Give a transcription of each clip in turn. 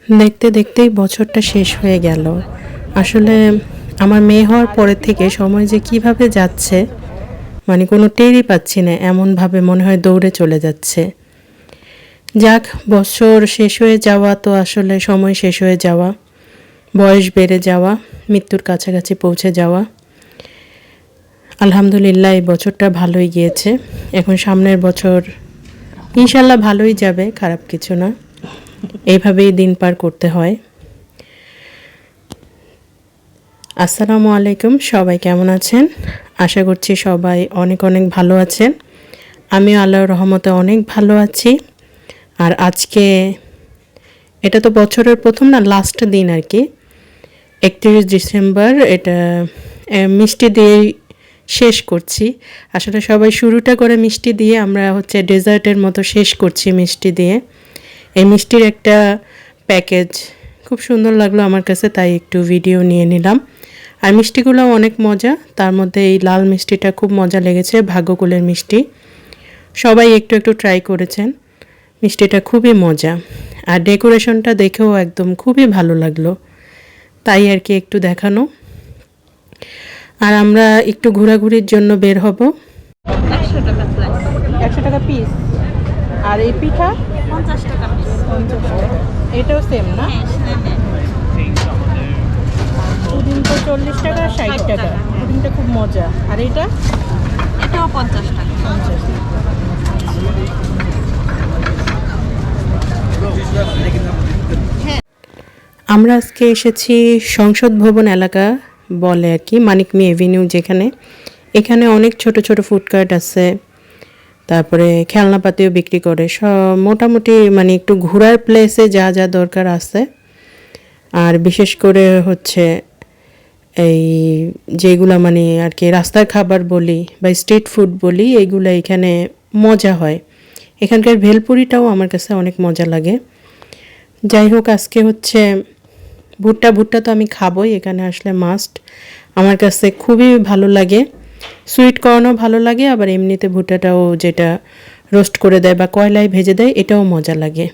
দেখতে দেখতেই বছরটা শেষ হয়ে গেল। আসলে আমার মেয়ে হওয়ার পরের থেকে সময় যে কিভাবে যাচ্ছে মানে কোনো টেরই পাচ্ছি না, এমনভাবে মনে হয় দৌড়ে চলে যাচ্ছে। যাক, বছর শেষ হয়ে যাওয়া তো আসলে সময় শেষ হয়ে যাওয়া, বয়স বেড়ে যাওয়া, মৃত্যুর কাছাকাছি পৌঁছে যাওয়া। আলহামদুলিল্লাহ এই বছরটা ভালোই গিয়েছে। এখন সামনের বছর ইনশাল্লাহ ভালোই যাবে, খারাপ কিছু না। এইভাবেই দিন পার করতে হয়। আসসালামু আলাইকুম, সবাই কেমন আছেন? আশা করছি সবাই অনেক অনেক ভালো আছেন। আমিও আল্লাহর রহমতে অনেক ভালো আছি। আর আজকে এটা তো বছরের প্রথম না, লাস্ট দিন আর কি, 31 ডিসেম্বর। এটা মিষ্টি দিয়ে শেষ করছি। আসলে সবাই শুরুটা করে মিষ্টি দিয়ে, আমরা হচ্ছে ডেজার্টের মতো শেষ করছি মিষ্টি দিয়ে। এই মিষ্টির একটা প্যাকেজ খুব সুন্দর লাগলো আমার কাছে, তাই একটু ভিডিও নিয়ে নিলাম। আর মিষ্টিগুলো অনেক মজা, তার মধ্যে এই লাল মিষ্টিটা খুব মজা লেগেছে, ভাগ্যকুলের মিষ্টি। সবাই একটু একটু ট্রাই করেছেন, মিষ্টিটা খুবই মজা। আর ডেকোরেশনটা দেখেও একদম খুবই ভালো লাগলো, তাই আর কি একটু দেখানো। আর আমরা একটু ঘোরাঘুরির জন্য বের হব। 100 টাকা পিস। আর এই পিঠা 50 টাকা পিস। এটাও সেম না? পুডিং তো 40 টাকা, 60 টাকা। পুডিংটা খুব মজা। আর এটা এটাও 50 টাকা। 50। আমরা আজকে এসেছি সংসদ ভবন এলাকা বলে আর কি, মানিক মি এভিনিউ যেখানে। এখানে অনেক ছোট ছোট ফুডকার্ট আছে, তারপরে খেলনাপাতিও বিক্রি করে। সব মোটামুটি মানে একটু ঘোরার প্লেসে যা যা দরকার আছে। আর বিশেষ করে হচ্ছে এই যেগুলো মানে আর কি রাস্তার খাবার বলি বা স্ট্রিট ফুড বলি, এইগুলো এখানে মজা হয়। এখানকার ভেলপুরিটাও আমার কাছে অনেক মজা লাগে। যাই হোক, আজকে হচ্ছে ভুট্টা তো আমি খাবই, এখানে আসলে মাস্ট। আমার কাছে খুবই ভালো লাগে। সুইট কর্নও ভালো লাগে, আবার এমনিতে ভুট্টাটাও যেটা রোস্ট করে দেয় বা কয়লায় ভেজে দেয়, এটাও মজা লাগে।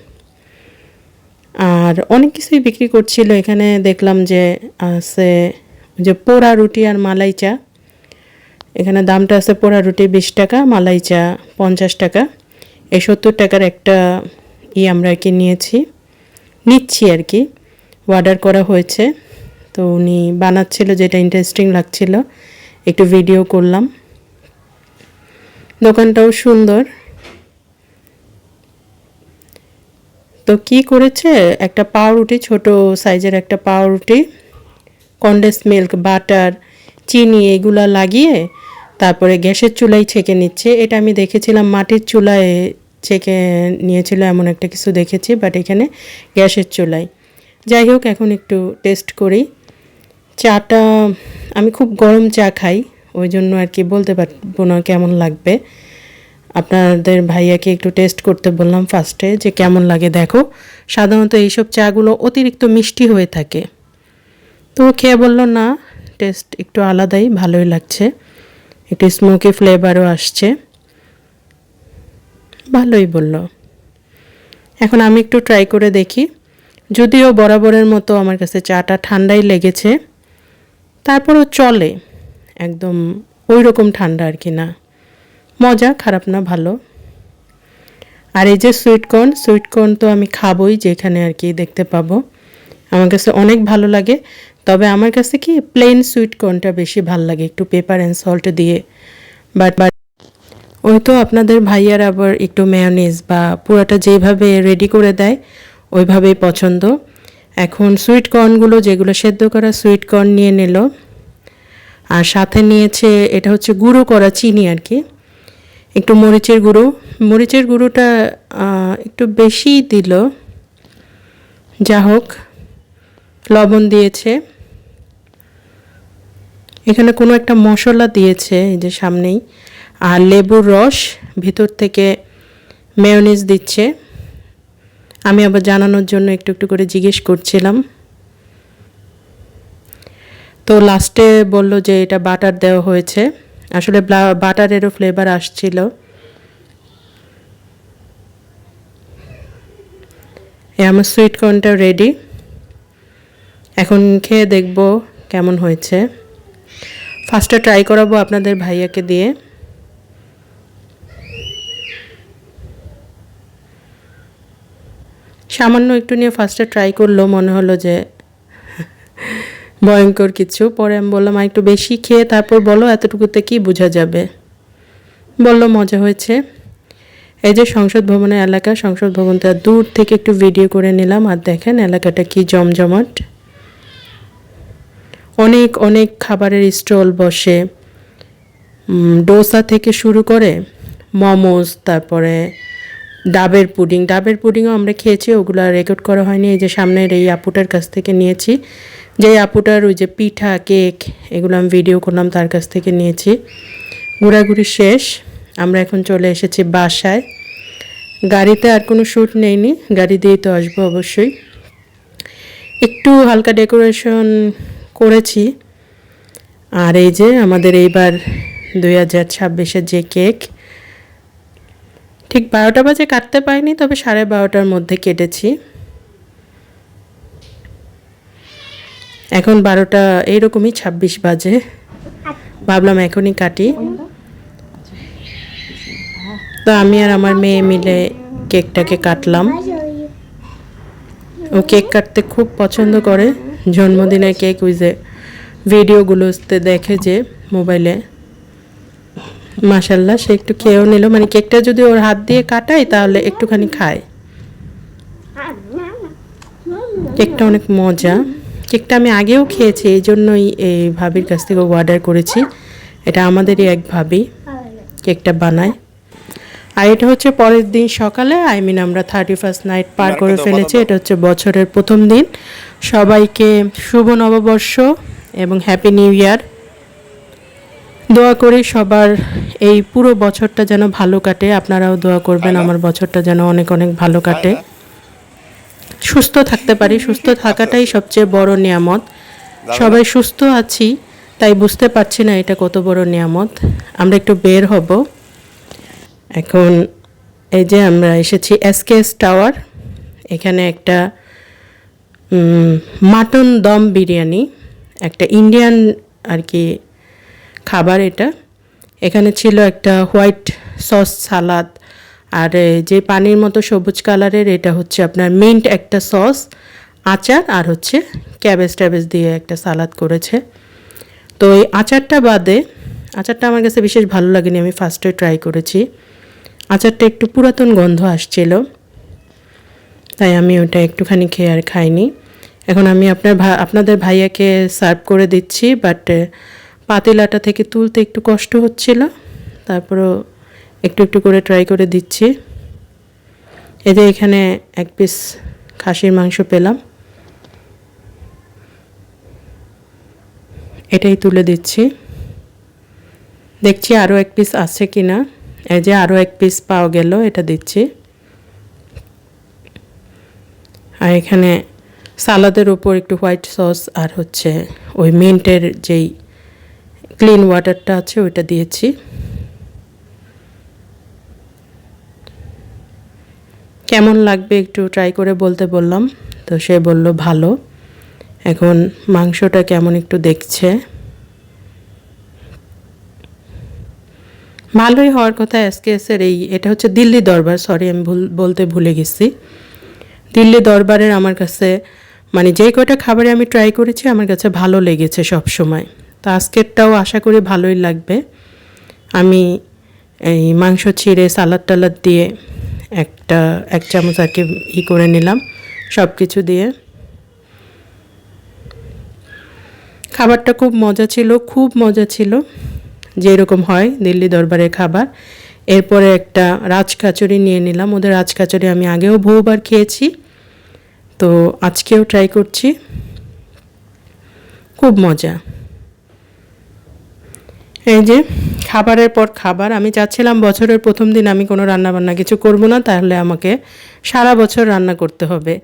আর অনেক কিছুই বিক্রি করছিল এখানে, দেখলাম যে আছে যে পোড়া রুটি আর মালাই চা। এখানে দামটা আছে পোড়া রুটি 20 টাকা, মালাই চা 50 টাকা। এই 70 টাকার একটা আমরা আর কি নিচ্ছি আর কি, অর্ডার করা হয়েছে। তো উনি বানাচ্ছিল, যেটা ইন্টারেস্টিং লাগছিল, একটু ভিডিও করলাম। দোকানটাও সুন্দর। তো কি করেছে, একটা পাউরুটি, ছোট সাইজের একটা পাউরুটি, কনডেন্স মিল্ক, বাটার, চিনি এগুলা লাগিয়ে তারপরে গ্যাসের চুলায় ছেঁকে নিচ্ছে। এটা আমি দেখেছিলাম মাটির চুলায় ছেঁকে নিয়েছিল, এমন একটা কিছু দেখেছি, বাট এখানে গ্যাসের চুলায়। যাই হোক, এখন একটু টেস্ট করি। চাটা আমি খুব গরম চা খাই, ওই জন্য আর কি বলতে পারবো না কেমন লাগবে। আপনাদের ভাইয়াকে একটু টেস্ট করতে বললাম ফার্স্টে, যে কেমন লাগে দেখো। সাধারণত এইসব চাগুলো অতিরিক্ত মিষ্টি হয়ে থাকে, তো খেয়ে বললো না, টেস্ট একটু আলাদাই, ভালোই লাগছে, একটু স্মোকি ফ্লেভারও আসছে, ভালোই বলল। এখন আমি একটু ট্রাই করে দেখি। যদিও বরাবরের মতো আমার কাছে চাটা ঠান্ডাই লেগেছে, তারপরও চলে, একদম ওই রকম ঠান্ডা আর কি না। মজা, খারাপ না, ভালো। আর এই যে সুইটকর্ন তো আমি খাবই, যেখানে আর কি দেখতে পাবো। আমার কাছে অনেক ভালো লাগে, তবে আমার কাছে কি প্লেন সুইটকর্নটা বেশি ভালো লাগে, একটু পেপার অ্যান্ড সল্ট দিয়ে। বাট ওই তো আপনাদের ভাইয়ার আবার একটু মেয়োনিজ বা পুরাটা যেভাবে রেডি করে দেয় ওইভাবেই পছন্দ। এখন সুইটকর্নগুলো, যেগুলো সেদ্ধ করা সুইটকর্ন নিয়ে নিল, আর সাথে নিয়েছে এটা হচ্ছে গুঁড়ো করা চিনি আর কি, একটু মরিচের গুঁড়োটা একটু বেশি দিল। যা হোক, লবণ দিয়েছে। এখানে কোনো একটা মশলা দিয়েছে, এই যে সামনেই। আর লেবুর রস, ভিতর থেকে মেয়োনিজ দিচ্ছে। আমি আবার জানানোর জন্য একটু একটু করে জিজ্ঞেস করছিলাম। তো লাস্টে বলল যে এটা বাটার দেওয়া হয়েছে, আসলে বাটারেরও ফ্লেভার আসছিল। আমার সুইট কর্নটা রেডি। এখন খেয়ে দেখব কেমন হয়েছে। ফার্স্টে ট্রাই করাবো আপনাদের ভাইয়াকে দিয়ে। সামান্য একটু নিয়ে ফার্স্টে ট্রাই করলো, মনে হলো যে ভয়ঙ্কর কিছু। পরে আমি বললাম আর একটু বেশি খেয়ে তারপর বলো, এতটুকুতে কি বোঝা যাবে। বললো মজা হয়েছে। এই যে সংসদ ভবনের এলাকা, সংসদ ভবনটা দূর থেকে একটু ভিডিও করে নিলাম। আর দেখেন এলাকাটা কি জমজমাট, অনেক অনেক খাবারের স্টল বসে। ডোসা থেকে শুরু করে মোমোস, তারপরে ডাবের পুডিংও আমরা খেয়েছি, ওগুলো রেকর্ড করা হয়নি। এই যে সামনের এই আপুটার কাছ থেকে নিয়েছি, যে আপুটার ওই যে পিঠা কেক এগুলো আমি ভিডিও করলাম, তার কাছ থেকে নিয়েছি। ঘোরাঘুরি শেষ, আমরা এখন চলে এসেছি বাসায়। গাড়িতে আর কোনো শ্যুট নেইনি, গাড়ি দিয়েই তো আসবো অবশ্যই। একটু হালকা ডেকোরেশন করেছি। আর এই যে আমাদের এইবার 2026-এর যে কেক, ঠিক 12টা বাজে কাটতে পারিনি, তবে 12:30টার মধ্যে কেটেছি। এখন 12টা এইরকমই 26 বাজে, ভাবলাম এখনই কাটি। তো আমি আর আমার মেয়ে মিলে কেকটাকে কাটলাম। ও কেক কাটতে খুব পছন্দ করে, জন্মদিনের কেক ওই যে ভিডিওগুলোতে দেখে যে মোবাইলে। মাশাল্লাহ, সে একটু খেয়েও নিল, মানে কেকটা যদি ওর হাত দিয়ে কাটাই তাহলে একটুখানি খায়। কেকটা অনেক মজা। কেকটা আমি আগেও খেয়েছি, এই জন্যই এই ভাবির কাছ থেকে অর্ডার করেছি। এটা আমাদেরই এক ভাবি কেকটা বানায়। আর এটা হচ্ছে পরের দিন সকালে, আমরা 31st নাইট পার করে ফেলেছি। এটা হচ্ছে বছরের প্রথম দিন। সবাইকে শুভ নববর্ষ এবং হ্যাপি নিউ ইয়ার। দোয়া করি সবার এই পুরো বছরটা যেন ভালো কাটে। আপনারাও দোয়া করবেন আমার বছরটা যেন অনেক অনেক ভালো কাটে, সুস্থ থাকতে পারি। সুস্থ থাকাটাই সবচেয়ে বড় নিয়ামত। সবাই সুস্থ আছি, তাই বুঝতে পারছি না এটা কত বড় নিয়ামত। আমরা একটু বের হব এখন। এই যে আমরা এসেছি SKS টাওয়ার। এখানে একটা মাটন দম বিরিয়ানি, একটা ইন্ডিয়ান আর কি খাবার এটা। এখানে ছিল একটা হোয়াইট সস সালাদ, আর যে পানির মতো সবুজ কালারের এটা হচ্ছে আপনার মিন্ট একটা সস, আচার, আর হচ্ছে ক্যাবেজ ট্যাবেজ দিয়ে একটা সালাদ করেছে। তো এই আচারটা বাদে, আচারটা আমার কাছে বিশেষ ভালো লাগেনি, আমি ফার্স্টে ট্রাই করেছি। আচারটা একটু পুরাতন গন্ধ আসছিল, তাই আমি ওটা একটুখানি খেয়ে আর খাইনি। এখন আমি আপনাদের ভাইয়াকে সার্ভ করে দিচ্ছি, বাট পাতিলাটা থেকে তুলতে একটু কষ্ট হচ্ছিল, তারপরও একটু একটু করে ট্রাই করে দিচ্ছি। এই যে এখানে এক পিস খাসির মাংস পেলাম, এটাই তুলে দিচ্ছি। দেখছি আরও এক পিস আছে কি না। এই যে আরও এক পিস পাওয়া গেল, এটা দিচ্ছি। আর এখানে সালাদের উপর একটু হোয়াইট সস আর হচ্ছে ওই মিন্টের যেই ক্লিন ওয়াটারটা আছে ওইটা দিয়েছি। কেমন লাগবে একটু ট্রাই করে বলতে বললাম, তো সে বলল ভালো। এখন মাংসটা কেমন একটু দেখছে, ভালোই হওয়ার কথা। SKS-এর এটা হচ্ছে দিল্লি দরবার, সরি আমি বলতে ভুলে গেছি। দিল্লি দরবারের আমার কাছে মানে যেই কয়টা খাবারে আমি ট্রাই করেছি আমার কাছে ভালো লেগেছে সব সময়। তো আজকেরটাও আশা করি ভালোই লাগবে। আমি এই মাংস ছিঁড়ে সালাদ টালাদ দিয়ে এক চামচ আর কি করে নিলাম সব কিছু দিয়ে। খাবারটা খুব মজা ছিল, খুব মজা ছিল, যেরকম হয় দিল্লি দরবারের খাবার। এরপরে একটা রাজকাচুরি নিয়ে নিলাম। ওদের রাজকাচুরি আমি আগেও বহুবার খেয়েছি, তো আজকেও ট্রাই করছি, খুব মজা। এই যে খাবারের পর খাবার। আমি চাচ্ছিলাম বছরের প্রথম দিন আমি কোনো রান্নাবান্না কিছু করব না, তাহলে আমাকে সারা বছর রান্না করতে হবে।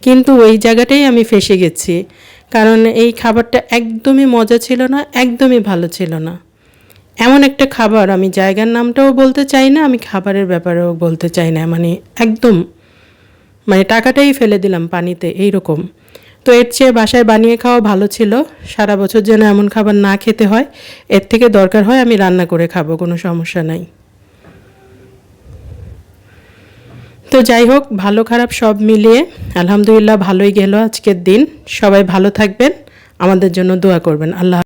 কিন্তু ওই জায়গাটাই আমি ফেঁসে গেছি, কারণ এই খাবারটা একদমই মজা ছিল না, একদমই ভালো ছিল না। এমন একটা খাবার, আমি জায়গার নামটাও বলতে চাই না, আমি খাবারের ব্যাপারেও বলতে চাই না, মানে একদম মানে টাকাটাই ফেলে দিলাম পানিতে এইরকম। তো এর চেয়ে বাসায় বানিয়ে খাওয়া ভালো ছিল। সারা বছর যেন এমন খাবার না খেতে হয়, এর থেকে দরকার হয় আমি রান্না করে খাবো, কোনো সমস্যা নাই। তো যাই হোক, ভালো খারাপ সব মিলিয়ে আলহামদুলিল্লাহ ভালোই গেল আজকের দিন। সবাই ভালো থাকবেন, আমাদের জন্য দোয়া করবেন। আল্লাহ